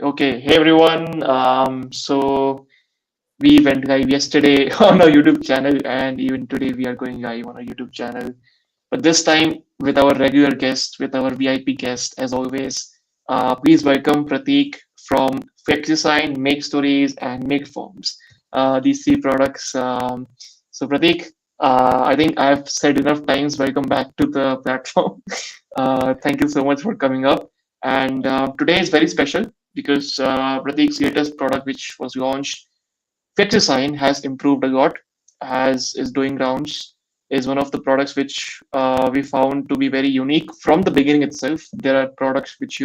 Okay, hey everyone. So we went live yesterday on our YouTube channel, and even today we are going live on our YouTube channel. But this time with our regular guest, with our VIP guest, as always. Please welcome Prateek from FlexiSign, Make Stories, and Make Forms. These three products. So Prateek, I think I've said enough times. Welcome back to the platform. Thank you so much for coming up. And today is very special because Prateek's latest product, which was launched, FlexiSign, has improved a lot, has is doing rounds, is one of the products which we found to be very unique from the beginning itself. There are products which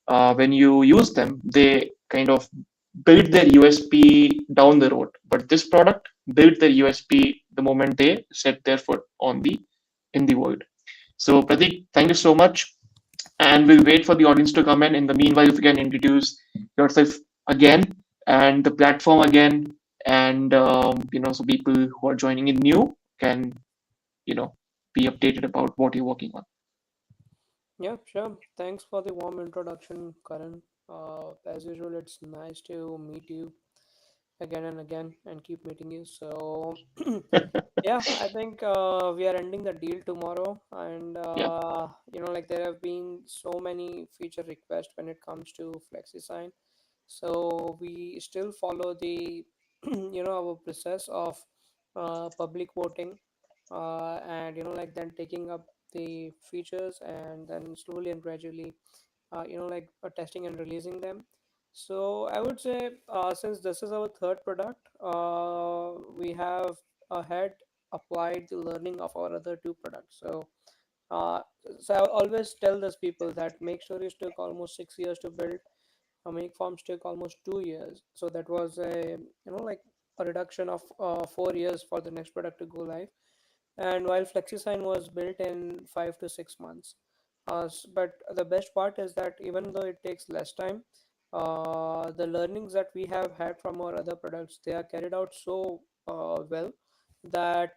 when you use them, they kind of build their USP down the road. But this product built their USP the moment they set their foot on the in the world. So Prateek, thank you so much, and we'll wait for the audience to come in. In the meanwhile, if you can introduce yourself again and the platform again, and so people who are joining in new can you know be updated about what you're working on. Yeah, sure. Thanks for the warm introduction, Karan. As usual, it's nice to meet you again and again and keep meeting you. So, yeah, I think we are ending the deal tomorrow, and Yeah. like there have been so many feature requests when it comes to FlexiSign. So we still follow the our process of public voting, and then taking up the features and then slowly and gradually testing and releasing them. So I would say, since this is our third product, we have had applied the learning of our other two products. Uh, so I always tell those people that make stories took almost 6 years to build. Make farms took almost 2 years. So that was a reduction of 4 years for the next product to go live. And while FlexiSign was built in 5 to 6 months. But the best part is that even though it takes less time, the learnings that we have had from our other products, they are carried out so well that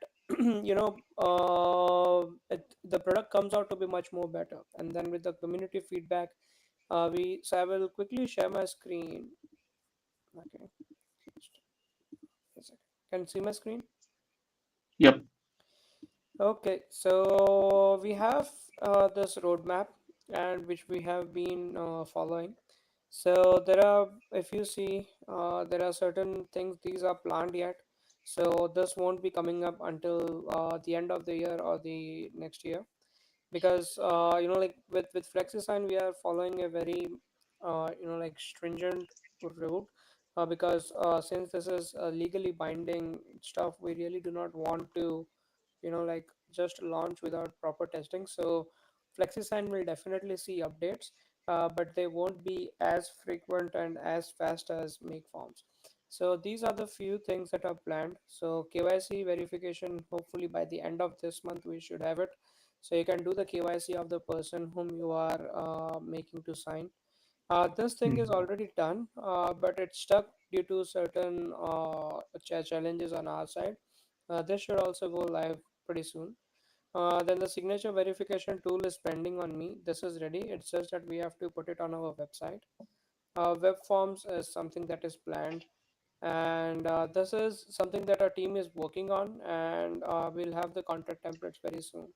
the product comes out to be much more better. And then with the community feedback, I will quickly share my screen. Okay, just a second. Can you see my screen? Yep. Okay, so we have this roadmap and which we have been following. So there are, if you see, there are certain things these are planned yet. So this won't be coming up until the end of the year or the next year, because with FlexiSign we are following a very stringent route, because since this is legally binding stuff, we really do not want to just launch without proper testing. So FlexiSign will definitely see updates, but they won't be as frequent and as fast as make forms. So these are the few things that are planned. So KYC verification, hopefully by the end of this month we should have it. So you can do the KYC of the person whom you are making to sign. This thing is Mhm. already done, but it's stuck due to certain challenges on our side. This should also go live pretty soon. Then the signature verification tool is pending on me. This is ready. It's just that we have to put it on our website. Web forms is something that is planned, and this is something that our team is working on, and we'll have the contract templates very soon.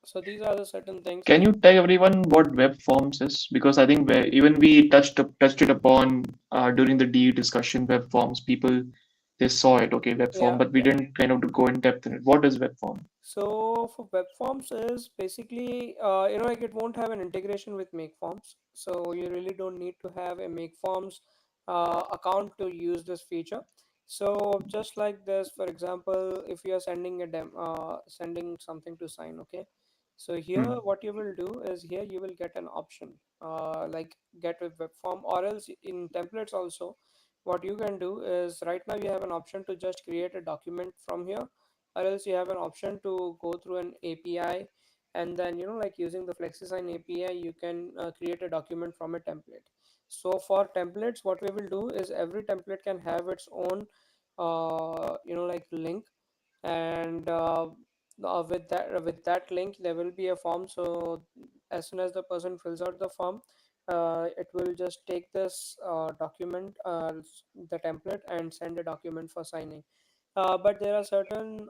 So these are the certain things. Can you tell everyone what web forms is? Because I think even we touched it upon during the D discussion. Web forms, people they saw it, okay, web form, Yeah, but we yeah. didn't kind of go in depth in it. What is web form? So for web forms is basically, like it won't have an integration with make forms. So you really don't need to have a make forms account to use this feature. So just like this, for example, if you are sending something to sign, okay. So here, Hmm. what you will do is here you will get an option, like get with web form, or else in templates also. What you can do is right now you have an option to just create a document from here, or else you have an option to go through an API, and then like using the FlexiSign API you can create a document from a template. So for templates, what we will do is every template can have its own like link, and with that link there will be a form. So as soon as the person fills out the form, it will just take this document, the template, and send a document for signing. But there are certain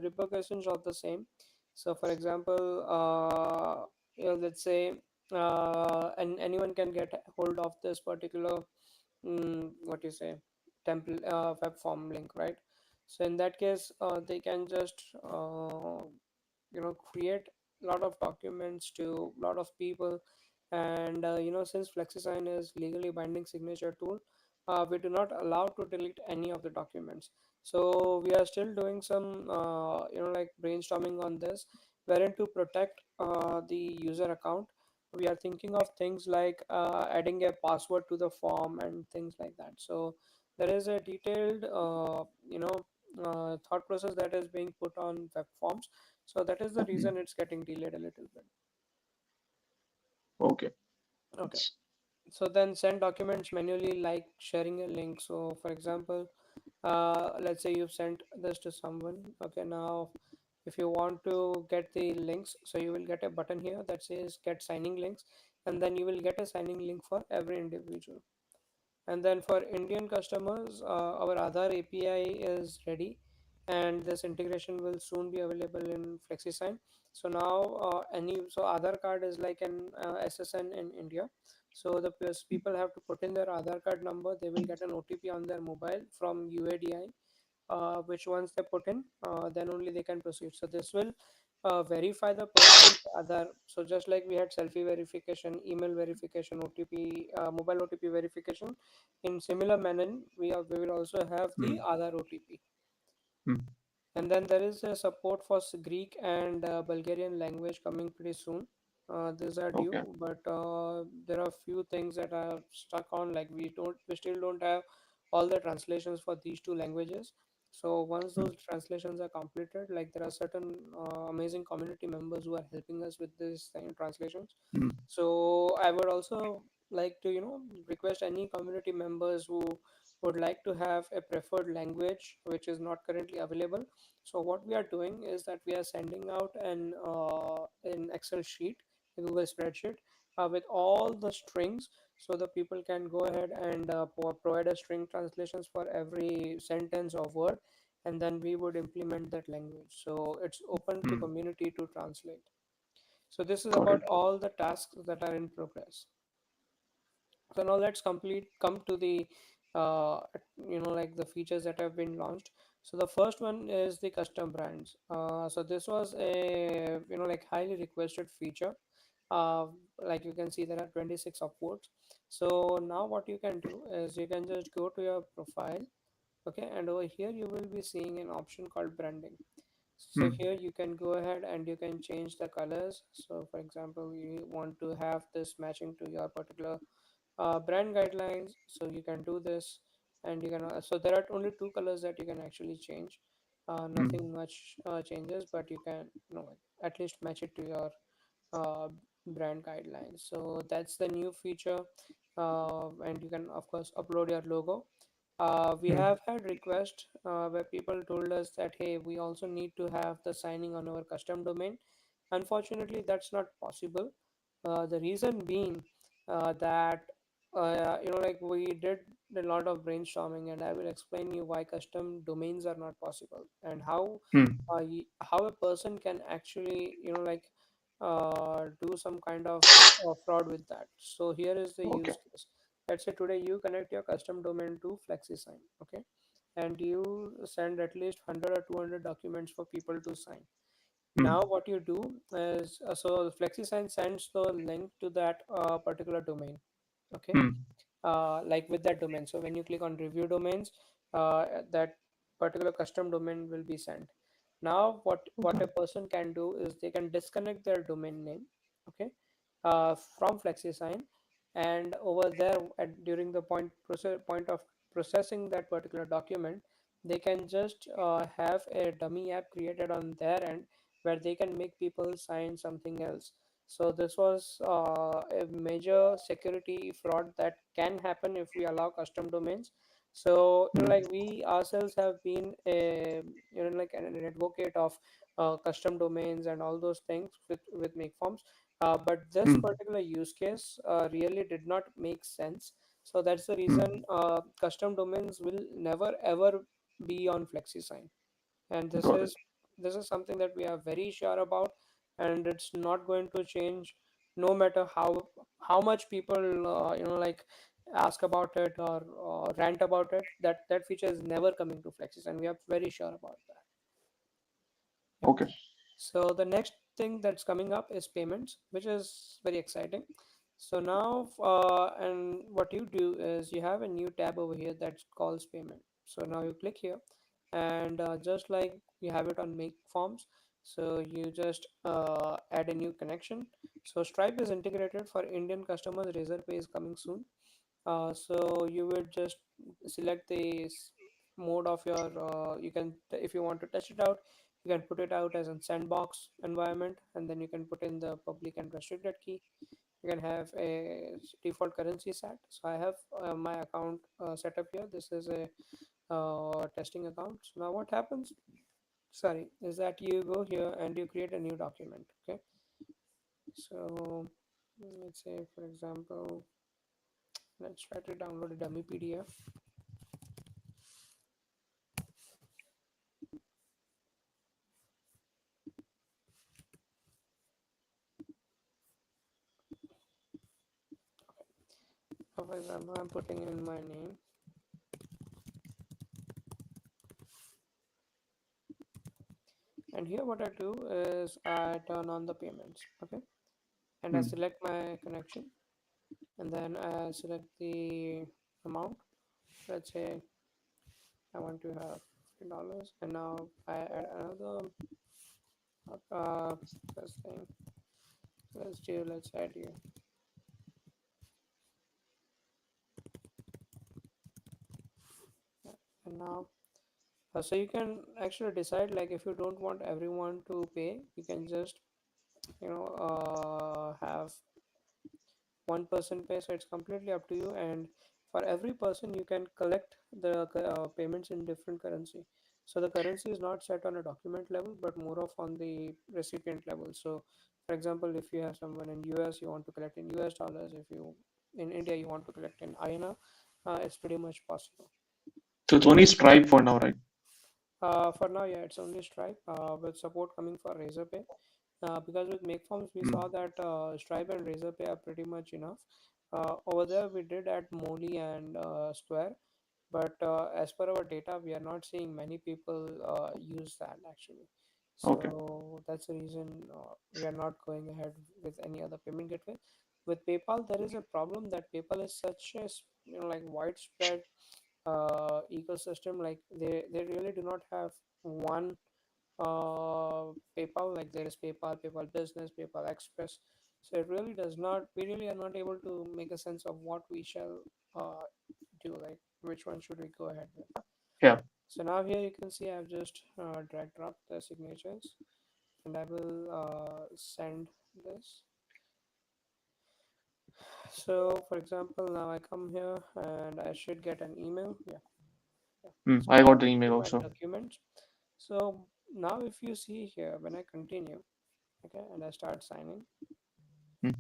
repercussions of the same. So, for example, let's say and anyone can get hold of this particular what you say temple web form link, right? So in that case, they can just create a lot of documents to a lot of people. And since FlexiSign is legally binding signature tool, we do not allow to delete any of the documents. So we are still doing some like brainstorming on this, wherein to protect the user account, we are thinking of things like adding a password to the form and things like that. So there is a detailed thought process that is being put on web forms. So that is the Mm. reason it's getting delayed a little bit. Okay. Okay. It's, So then send documents manually, like sharing a link. So for example, let's say you've sent this to someone. Okay, now if you want to get the links, so you will get a button here that says get signing links, and then you will get a signing link for every individual. And then for Indian customers, our Aadhaar API is ready, and this integration will soon be available in FlexiSign. So now, Aadhaar card is like an SSN in India. So the people have to put in their Aadhaar card number. They will get an OTP on their mobile from UADI, which once they put in, then only they can proceed. So this will verify the person's Aadhaar. So just like we had selfie verification, email verification, OTP, mobile OTP verification, in similar manner, we will also have the mm, Aadhaar OTP. mm. And then there is a support for Greek and Bulgarian language coming pretty soon. These are Okay. due, but there are few things that are stuck on. Like we still don't have all the translations for these two languages. So once Mm, those translations are completed, like there are certain amazing community members who are helping us with these translations. mm, So I would also like to request any community members who would like to have a preferred language which is not currently available. So what we are doing is that we are sending out an Excel sheet, a Google spreadsheet, with all the strings, so the people can go ahead and provide a string translations for every sentence or word, and then we would implement that language. So it's open to mm. community to translate. So this is Got about it. all the tasks that are in progress. So now let's come to the uh, like the features that have been launched. So the first one is the custom brands. So this was a like highly requested feature. uh, like you can see, there are 26 upvotes. So now what you can do is you can just go to your profile. Okay, and over here you will be seeing an option called branding. So Mm, here you can go ahead and you can change the colors. So for example, you want to have this matching to your particular brand guidelines, so you can do this. And you can so there are only two colors that you can actually change. mm, Nothing much changes, but you can at least match it to your uh, brand guidelines. So that's the new feature. And you can of course upload your logo. We mm, have had requests where people told us that, hey, we also need to have the signing on our custom domain. Unfortunately, that's not possible. The reason being that like we did a lot of brainstorming, and I will explain you why custom domains are not possible, and mm. how a person can actually do some kind of fraud with that. So here is the Okay. use case. Let's say today you connect your custom domain to FlexiSign, okay, and you send at least 100 or 200 documents for people to sign. Now Mm, what you do is so FlexiSign sends the link to that particular domain, okay, mm. like with that domain. So when you click on review domains, that particular custom domain will be sent. Now what Okay. a person can do is they can disconnect their domain name, okay, from FlexiSign, and over there during the point of processing that particular document, they can just have a dummy app created on their end where they can make people sign something else. So this was a major security fraud that can happen if we allow custom domains. So Mm, like we ourselves have been a like an advocate of custom domains and all those things with make forms. But this Hmm. particular use case really did not make sense. So that's the Hmm. reason custom domains will never ever be on FlexiSign, and Got it. this is something that we are very sure about, and it's not going to change no matter how much people like ask about it or rant about it. That feature is never coming to Flexis, and we are very sure about that. Yeah. Okay. So the next thing that's coming up is payments, which is very exciting. So now, and what you do is you have a new tab over here that calls payment. So now you click here, and just like you have it on Make Forms, so you just add a new connection. So Stripe is integrated for Indian customers. Razorpay is coming soon. So you would just select the mode of your you can, if you want to test it out, you can put it out as a sandbox environment, and then you can put in the public and restricted key. You can have a default currency set. So I have my account set up here. This is a testing account. So now what happens, sorry, is that you go here and you create a new document. Okay, so let's say for example, let's try to download a dummy PDF. For example, I'm putting in my name, and here what I do is I turn on the payments. Okay, and I Hmm. select my connection, and then I select the amount. Let's say I want to have $50, and now I add another uh, this thing. Let's do, let's add you. Yeah. And now, so you can actually decide, like, if you don't want everyone to pay, you can just have one person pay. So it's completely up to you, and for every person you can collect the payments in different currency. So the currency is not set on a document level, but more of on the recipient level. So for example, if you have someone in US, you want to collect in US dollars. If you in India, you want to collect in INR, it's pretty much possible. So it's only Stripe for now, right? For now, yeah, it's only Stripe with support coming for Razorpay. Because with Makeforms, we Hmm. saw that Stripe and Razorpay are pretty much enough. Over there, we did add Molly and Square, but as per our data, we are not seeing many people use that actually. Okay. So that's the reason we are not going ahead with any other payment gateway. With PayPal, there is a problem that PayPal is such a like widespread ecosystem. Like they really do not have one PayPal. Like there is PayPal, PayPal Business, PayPal Express. So it really does not. We really are not able to make a sense of what we shall uh, do. Like which one should we go ahead with? Yeah. So now here you can see I've just drag drop the signatures, and I will send this. So for example, now I come here and I should get an email. Yeah, yeah. Hmm. So I now got the I'm email into my also. documents. So now if you see here, when I continue, okay, and I start signing, Hmm.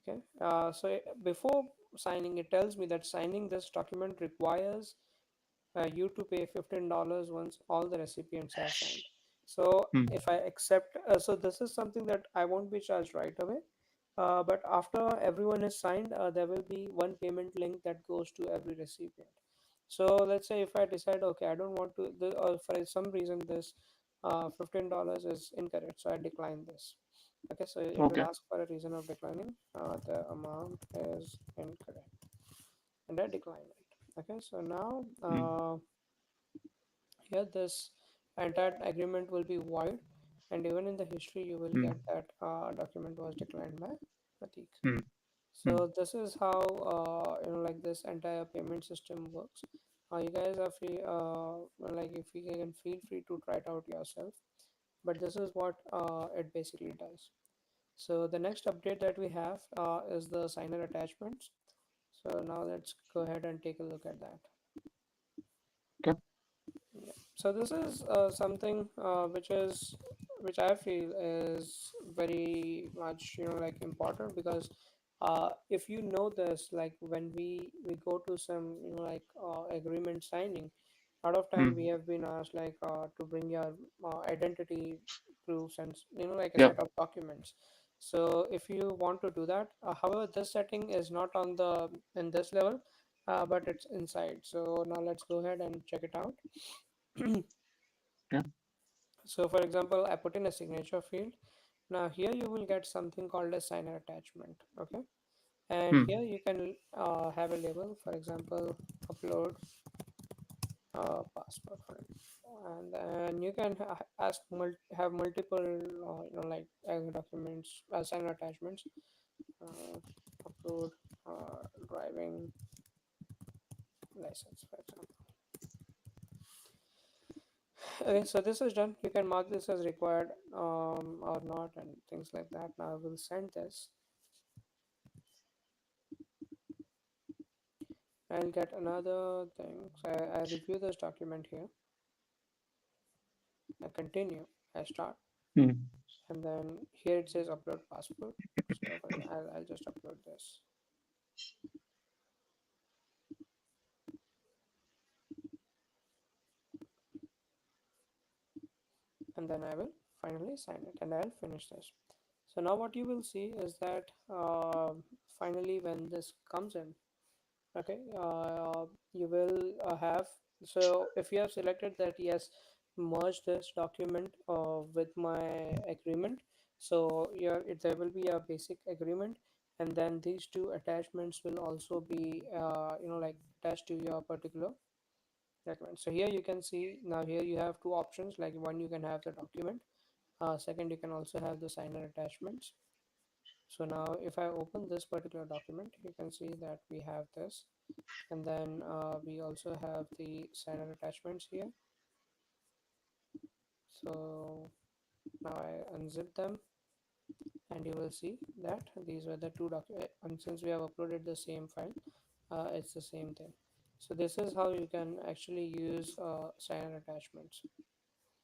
okay, before signing, it tells me that signing this document requires you to pay $15 once all the recipients have signed. So Hmm. if I accept, so this is something that I won't be charged right away. But after everyone is signed, there will be one payment link that goes to every recipient. So let's say if I decide, okay, I don't want to, or for some reason this $15 is incorrect, so I decline this. Okay, so it will Okay. ask for a reason of declining. The amount is incorrect, and I decline it. Okay, so now Hmm. here this entire agreement will be void, and even in the history you will Hmm. get that document was declined by Pratik. Hmm. Hmm. So this is how like this entire payment system works. You guys are free, like if you can feel free to try it out yourself, but this is what it basically does. So the next update that we have is the signer attachments. So now let's go ahead and take a look at that. Okay. Yeah. So this is something which is which I feel is very much, like important, because if you know this, like when we go to some, agreement signing, a lot of time we Mm. have been asked like to bring your identity proofs and like a Yeah. set of documents. So if you want to do that, however, this setting is not on the in this level, but it's inside. So now let's go ahead and check it out. Yeah. So for example, I put in a signature field. Now here you will get something called a signer attachment. Okay, and Mm. here you can have a label. For example, upload passport for it. And then you can have multiple like documents, signer attachments. Uh, Upload driving license, for example. Okay, so this is done. You can mark this as required or not, and things like that. Now I will send this. I'll get another thing. So I review this document here. I continue. I start, Mm. and then here it says upload passport. So I'll just upload this, and then I will finally sign it, and I'll finish this. So now what you will see is that finally when this comes in, okay, you will have, so if you have selected that yes, merge this document with my agreement, so there will be a basic agreement, and then these two attachments will also be like attached to your particular document. So here you can see, now here you have two options, like one, you can have the document, second, you can also have the signer attachments. So now if I open this particular document, you can see that we have this, and then we also have the signer attachments here. So now I unzip them, and you will see that these were the two documents, and since we have uploaded the same file, it's the same thing. So this is how you can actually use signer attachments.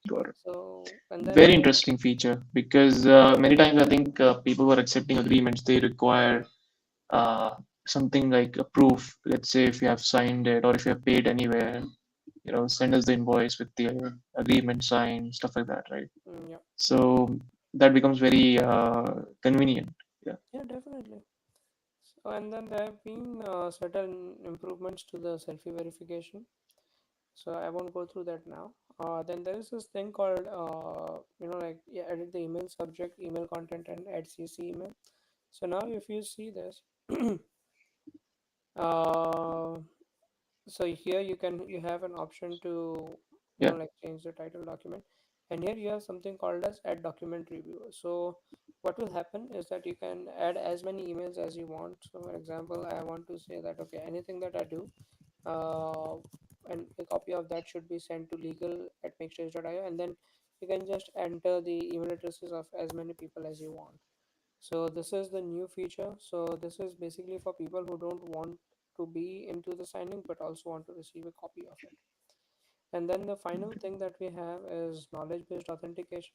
Got it. So and then Very interesting feature because many times I think people who are accepting agreements they require uh, something like a proof. Let's say if you have signed it or if you have paid anywhere, send us the invoice with the agreement signed, stuff like that, right? yeah, So that becomes very convenient. Yeah. yeah, definitely. So and then there have been certain improvements to the selfie verification. So I won't go through that now. Then there is this thing called like, yeah, edit the email subject, email content, and add CC email. So now if you see this, uh, so here you have an option to Yeah. like change the title document, and here you have something called as add document reviewer. So what will happen is that you can add as many emails as you want. So for example, I want to say that okay, anything that I do, uh, and a copy of that should be sent to legal@makestage.io, and then you can just enter the email addresses of as many people as you want. So this is the new feature. So this is basically for people who don't want to be into the signing but also want to receive a copy of it. And then the final thing that we have is knowledge based authentication.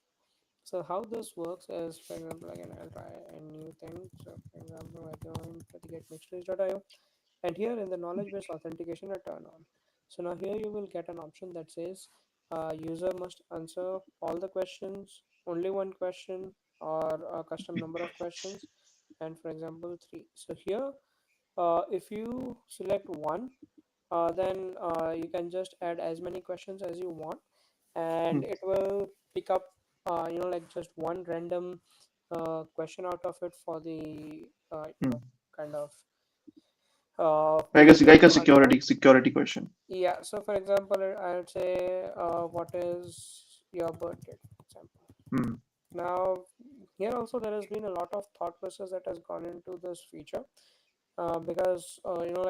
So how this works is, for example, again I'll try a new thing. So for example, I join pratik@mixtrace.io, and here in the knowledge based authentication I turn on. So now here you will get an option that says user must answer all the questions, only one question, or a custom number of questions, and for example 3. So here if you select one, then you can just add as many questions as you want, and Mm. it will pick up like just one random question out of it for the Mm. kind of I guess user like a to answer. security question. Yeah, so for example, I would say, what is your birth date, for example. Mm. Now, here also there has been a lot of thought process that has gone into this feature, because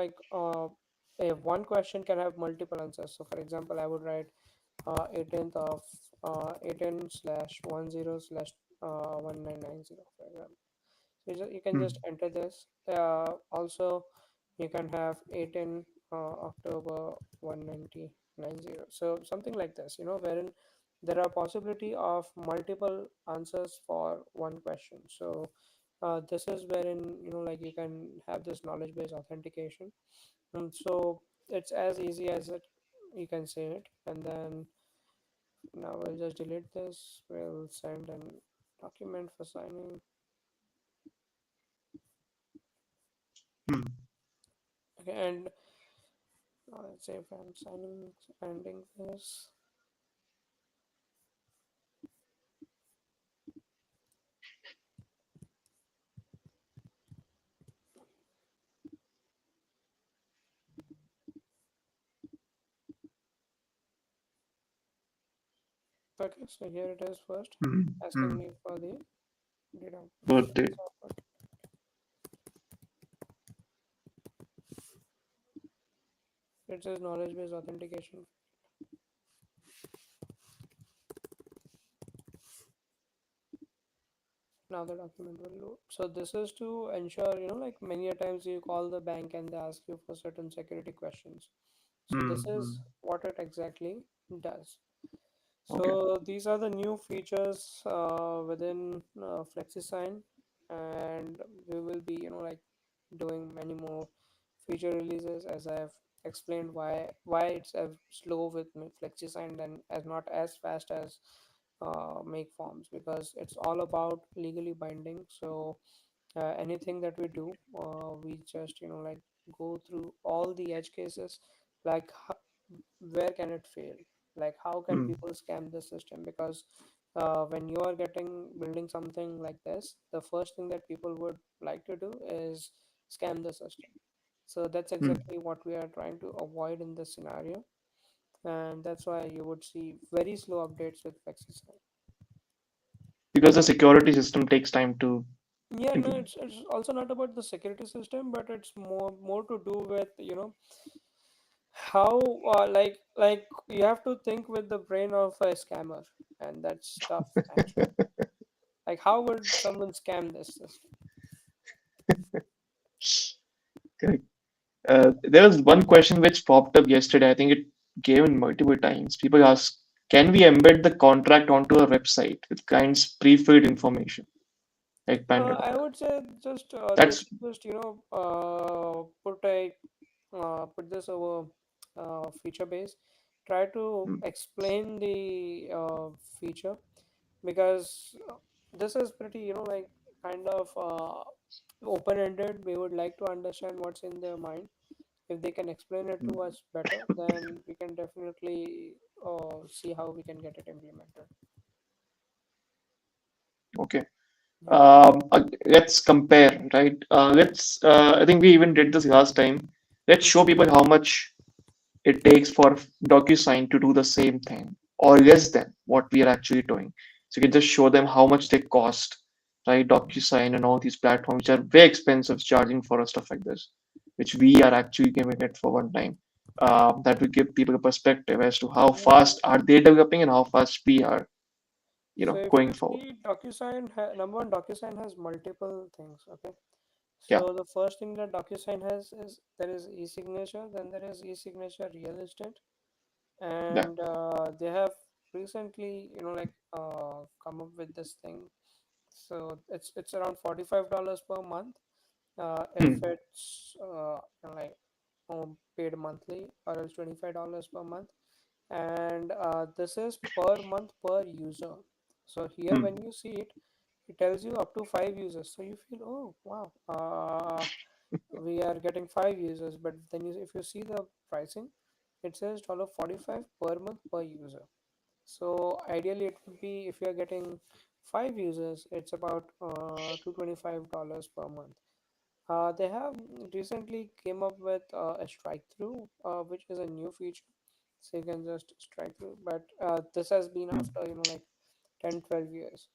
like if one question can have multiple answers. So for example, I would write 18th of 18 slash 10 slash 1990, for example. So you can Mm. just enter this. Also, you can have 18 October 1990. So something like this, wherein there are possibility of multiple answers for one question. So this is wherein, like, you can have this knowledge based authentication. So it's as easy as it, you can say it. And then now we'll just delete this. We'll send an document for signing. Hmm. Okay, and let's say if I'm signing, ending this. Okay, so here it is first, Hmm. asking Hmm. me for the data. Birthday. It says knowledge based authentication. Now the document will load. So this is to ensure, like many a times you call the bank and they ask you for certain security questions. So Hmm. this Hmm. is what it exactly does. Okay. So these are the new features within FlexiSign, and we will be, like, doing many more feature releases, as I've explained why it's slow with FlexiSign and as not as fast as make forms, because it's all about legally binding. So anything that we do, we just, like, go through all the edge cases, like where can it fail, like how can Hmm. people scam the system, because when you are getting building something like this, the first thing that people would like to do is scam the system. So that's Hmm. exactly what we are trying to avoid in this scenario, and that's why you would see very slow updates with FlexiSign. Because the security system takes time to Yeah, no, implement. it's also not about the security system, but it's more to do with, how, like you have to think with the brain of a scammer, and that's tough actually. Like, how would someone scam this system? Correct. There was one question which popped up yesterday. I think it came in multiple times. People ask, can we embed the contract onto a website with clients' pre-filled information like Pandora? I would say just they That's should just, put this over feature base. Try to mm, explain the feature, because this is pretty, like, kind of open ended. We would like to understand what's in their mind. If they can explain it to mm, us better, then we can definitely see how we can get it implemented. okay. Yeah. Let's compare, right? I think we even did this last time. Let's show people how much it takes for DocuSign to do the same thing or less than what we are actually doing. So you can just show them how much they cost, right? DocuSign and all these platforms which are very expensive charging for stuff like this, which we are actually giving it for one time. That will give people a perspective as to how Yeah. fast are they developing and how fast we are, So if going you forward. see DocuSign, number one, DocuSign has multiple things. Okay. Yeah. So the first thing that DocuSign has is there is e-signature, then there is e-signature real estate, Yeah. and they have recently, like, come up with this thing. So it's around $45 per month. If Hmm. it's like paid monthly, or else $25 per month, and this is per month per user. So here Hmm. when you see it, it tells you up to 5 users, so you feel, oh wow, we are getting 5 users. But then if you see the pricing, it says $45 per month per user. So ideally it would be, if you are getting 5 users, it's about $225 per month. They have recently came up with a strike through, which is a new feature. So you can just strike through, but this has been Hmm. after, like, 10-12 years.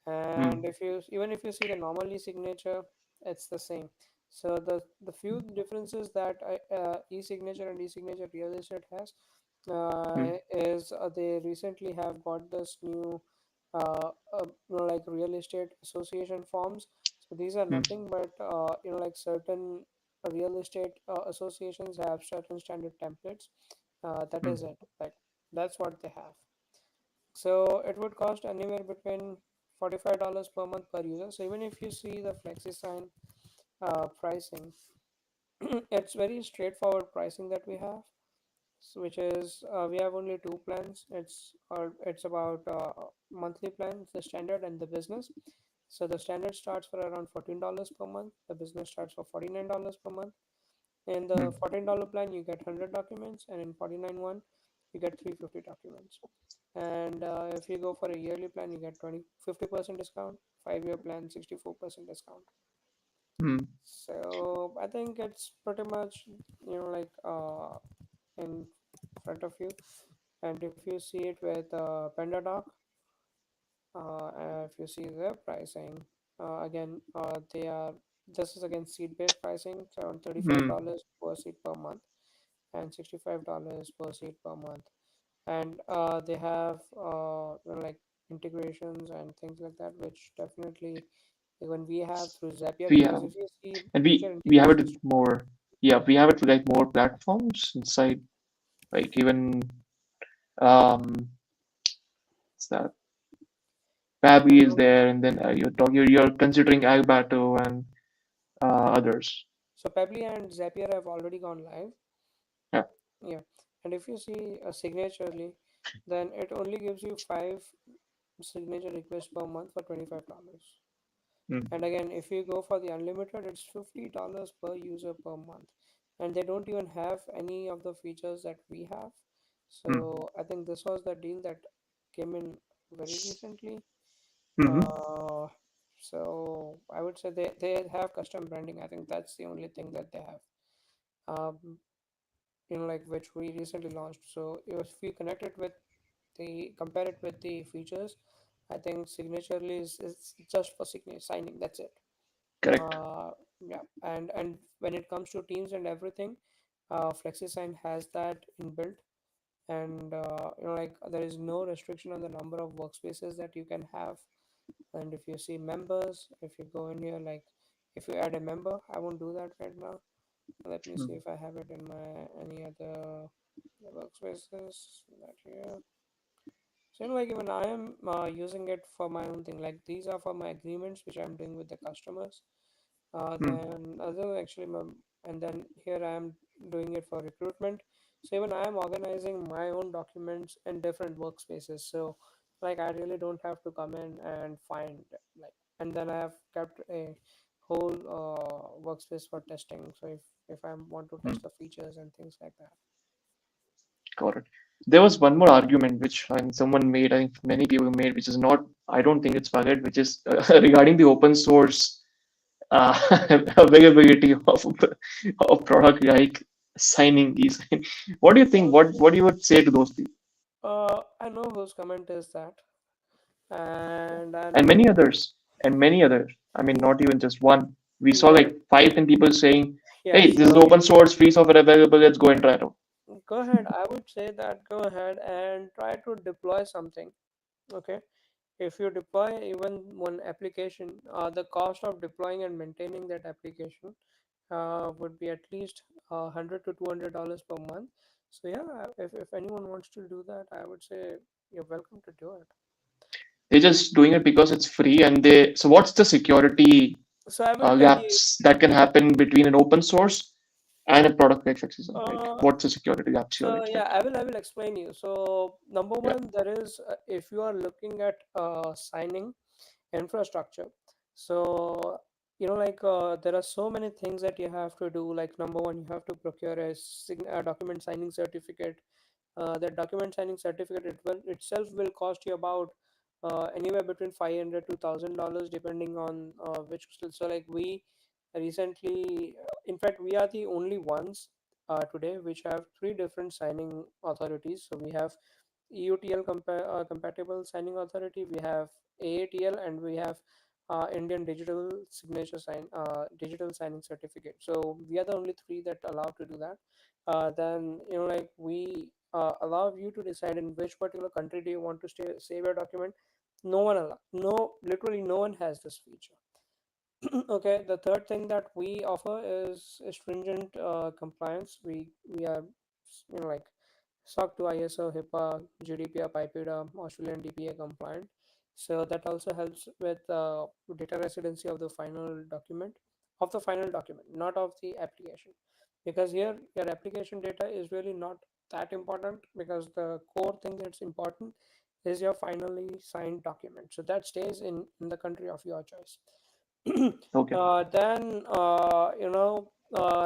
And Hmm. if you see the normally signature, it's the same. So the few differences that e-signature and e-signature real estate has Hmm. is they recently have got this new like real estate association forms. So these are Hmm. nothing but like certain real estate associations have certain standard templates. That Hmm. is it. Like, that's what they have. So it would cost anywhere between $45 per month per user. So even if you see the FlexiSign pricing, it's very straightforward pricing that we have, which is we have only two plans. It's about monthly plans, the standard and the business. So the standard starts for around $14 per month. The business starts for $49 per month. In the Hmm. $14 plan, you get 100 documents, and in 49 one, you get 350 documents. And if you go for a yearly plan, you get 50% discount. 5-year plan, 64% discount. Hmm. So I think it's pretty much like in front of you. And if you see it with PandaDoc, if you see their pricing, again, they are this is again seat-based pricing, so around Hmm. $35 per seat per month and $65 per seat per month. And they have like integrations and things like that, which definitely even we have through Zapier, We because have, if you see and major we have it integrations. with more. Yeah, we have it with like more platforms inside. Like even what's that? Pabbly is So there, and then you're considering Albato and others. Pabbly and Zapier have already gone live. Yeah. Yeah, and if you see a signaturely, then it only gives you five signature requests per month for $25. Hmm. And again, if you go for the unlimited, it's $50 per user per month, and they don't even have any of the features that we have. Hmm. So I think this was the deal that came in very recently. Hmm. Uh, so I would say they have custom branding. I think that's the only thing that they have. Um, like which we recently launched. So if we connect it with compare it with the features, I think signaturely is just for signature signing. That's it. Correct. Uh, yeah, and when it comes to Teams and everything, FlexiSign has that inbuilt, and like there is no restriction on the number of workspaces that you can have. And if you see members, if you go in here, like if you add a member, I won't do that right now. Let me see Hmm. if I have it in my any other workspaces that here. So like even I am using it for my own thing. Like these are for my agreements which I'm doing with the customers. Hmm. Then other actually and then here I am doing it for recruitment. So even I am organizing my own documents in different workspaces. So like I really don't have to come in and find like, and then I have kept a whole workspace for testing. So if I want to Hmm. test the features and things like that. Got it. There was one more argument which someone made, I think many people made, which is not, I don't think it's valid, which is regarding the open source uh, availability of product like signing these. What do you think? What do you would say to those people? I know whose comment is that, and I And know many others, and many others. I mean, not even just one. We saw yeah, like 5 10 people saying, yeah. "Hey, this is So open source, free software available. Let's go and try it out." go ahead. I would say that go ahead and try to deploy something. Okay. If you deploy even one application, the cost of deploying and maintaining that application would be at least $100 to $200 per month. So yeah, if anyone wants to do that, I would say you're welcome to do it. They're just doing it because it's free, and they. So what's the security So I will tell you. gaps that can happen between an open source and a product like FlexiSign? Like, Uh, what's the security gaps you're So yeah, expecting? I will explain you. So number Yeah. one, there is if you are looking at signing infrastructure. So like there are so many things that you have to do. Like number one, you have to procure a document signing certificate. That document signing certificate itself will cost you about anywhere between $500 to $1,000 depending on which. So like we recently, in fact, we are the only ones today which have three different signing authorities. So we have EUTL compatible signing authority, we have AATL, and we have Indian digital signing certificate. So we are the only three that allow to do that. Then like we allow you to decide in which particular country do you want to save your document. No one allow, no, literally no one has this feature. Okay, the third thing that we offer is stringent compliance. We are like SOC 2 ISO, HIPAA, GDPR, PIPEDA, Australian DPA compliant. So that also helps with data residency of the final document, not of the application. Because here your application data is really not that important, because the core thing that's important is your finally signed document. So that stays in the country of your choice. Okay. Then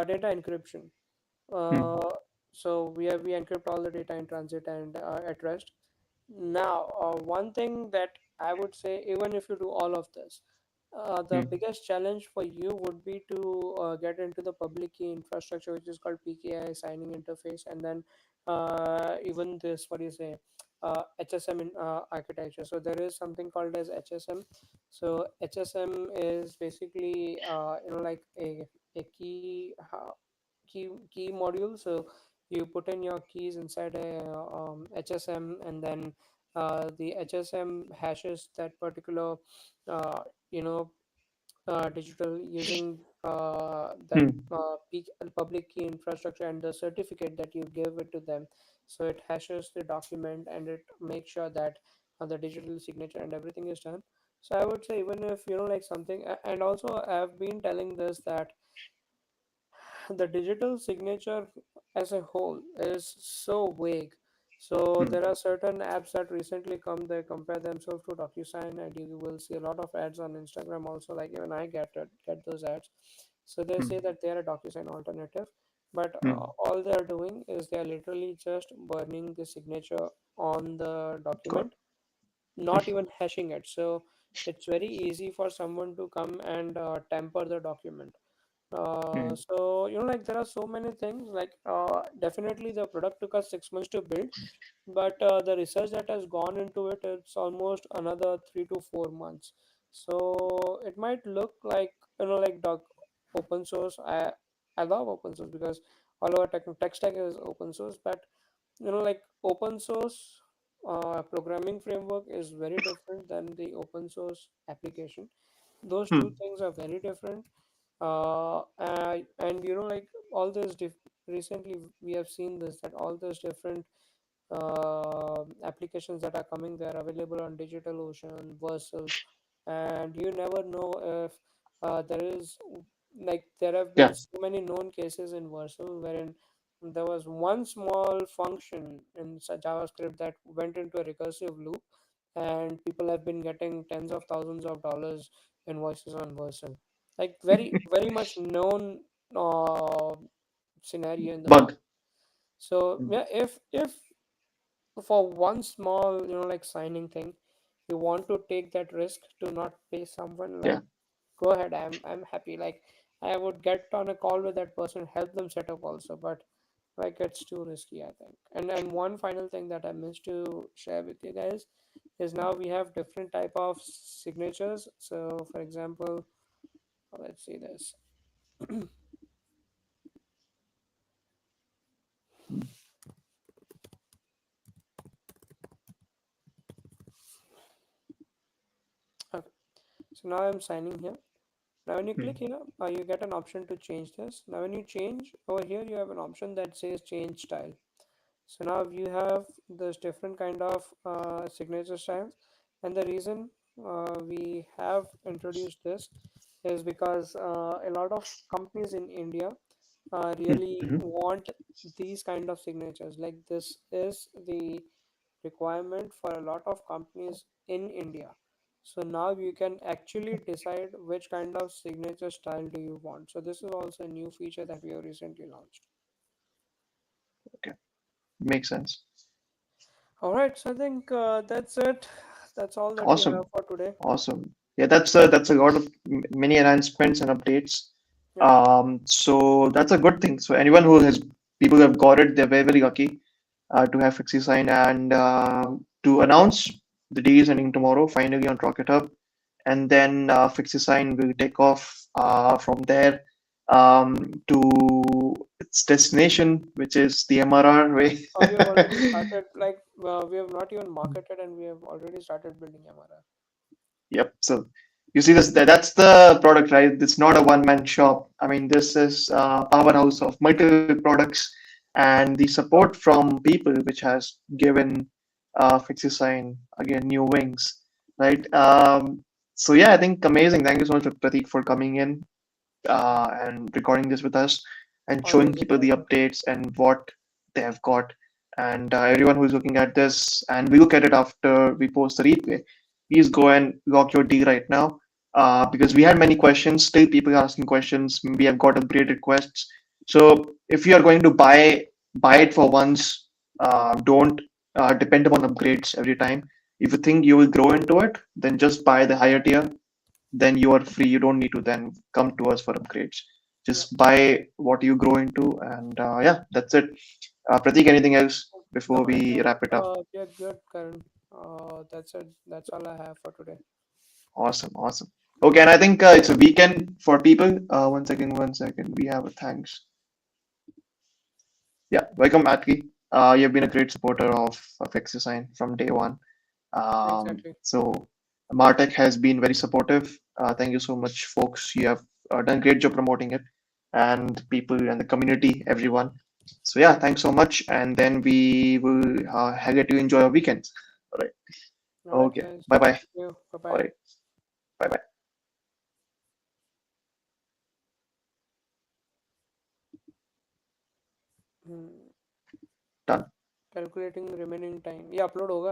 data encryption. Hmm. uh, so we encrypt all the data in transit and at rest. Now, one thing that I would say, even if you do all of this, the Hmm. biggest challenge for you would be to get into the public key infrastructure, which is called PKI signing interface, and then even this, what do you say, HSM architecture. So there is something called as HSM. So HSM is basically like a key module. So you put in your keys inside a HSM, and then the HSM hashes that particular uh, you know digital using that Hmm. public key infrastructure and the certificate that you give it to them. So it hashes the document and it makes sure that the digital signature and everything is done. So I would say, even if like something, and also I've been telling this, that the digital signature as a whole is so vague. So Hmm. there are certain apps that recently come, they compare themselves to DocuSign, and you will see a lot of ads on Instagram also. Like, even I get those ads. So they Hmm. say that they are a DocuSign alternative, but Hmm. all they are doing is they are literally just burning the signature on the Got. document, not even hashing it. So it's very easy for someone to come and tamper the document. Hmm. So like, there are so many things. Like, definitely the product took us 6 months to build, but the research that has gone into it, it's almost another 3 to 4 months. So it might look like, like dog open source. I love open source, because all our tech stack is open source. But like, open source programming framework is very different than the open source application. Those two Hmm. things are very different. And like, all this recently we have seen this, that all those different applications that are coming, they are available on DigitalOcean, Vercel, and you never know if there is, like, there have been Yeah. so many known cases in Vercel wherein there was one small function in JavaScript that went into a recursive loop, and people have been getting tens of thousands of dollars invoices on Vercel. Like, very, very much known uh, scenario in the Bug. market. So Hmm. yeah, if for one small, like, signing thing, you want to take that risk to not pay someone, Yeah. like, go ahead. I'm happy. Like, I would get on a call with that person, help them set up also, but like, it's too risky, I think. And one final thing that I missed to share with you guys is, now we have different type of signatures. So for example, let's see this. Hmm. Okay, so now I'm signing here. Now when you Hmm. click here, you get an option to change this. Now when you change over here, you have an option that says change style. So now you have this different kind of signature styles, and the reason we have introduced this is because a lot of companies in India really Hmm. want these kind of signatures. Like, this is the requirement for a lot of companies in India. So now you can actually decide which kind of signature style do you want. So this is also a new feature that we have recently launched. Okay. Makes sense. All right, so I think that's it. That's all that we have Awesome. for today. Awesome. Yeah, that's a lot of many announcements and updates. Yep. So that's a good thing. So anyone who has people who have got it, they're very, very lucky to have FlexiSign and to announce the day is ending tomorrow finally on RocketHub, and then FlexiSign will take off from there to its destination, which is the MRR way. We have already started, like, we have not even marketed, and we have already started building MRR. Yep. So you see this, that's the product, right? It's not a one-man shop. I mean, this is a powerhouse of multiple products and the support from people which has given FlexiSign again new wings, right? So yeah, I think amazing. Thank you so much, Pratik, for coming in and recording this with us and showing Always a people the pleasure. updates and what they have got. And everyone who's looking at this, and we look at it after we post the replay, please go and lock your deal right now because we had many questions. Still, people are asking questions. We have got upgrade requests. So if you are going to buy it for once, don't depend upon upgrades every time. If you think you will grow into it, then just buy the higher tier, then you are free. You don't need to then come to us for upgrades. Yeah. Just buy what you grow into, and yeah, that's it. Pratik, anything else before No, I we think wrap it up? we are good, Karan. That's it. That's all I have for today. Awesome, awesome. Okay, and I think it's a weekend for people. One second, one second. We have a thanks. Yeah, welcome, Atki. You've been a great supporter of FlexiSign from day one. Exactly. So Martech has been very supportive. Thank you so much, folks. You have done a great job promoting it, and people and the community, everyone. So yeah, thanks so much, and then we will let you enjoy your weekends. All right. All right, Okay. guys. Bye bye. Thank you. Bye All bye. right. Bye bye. Hmm. Done. Calculating remaining time. ये upload होगा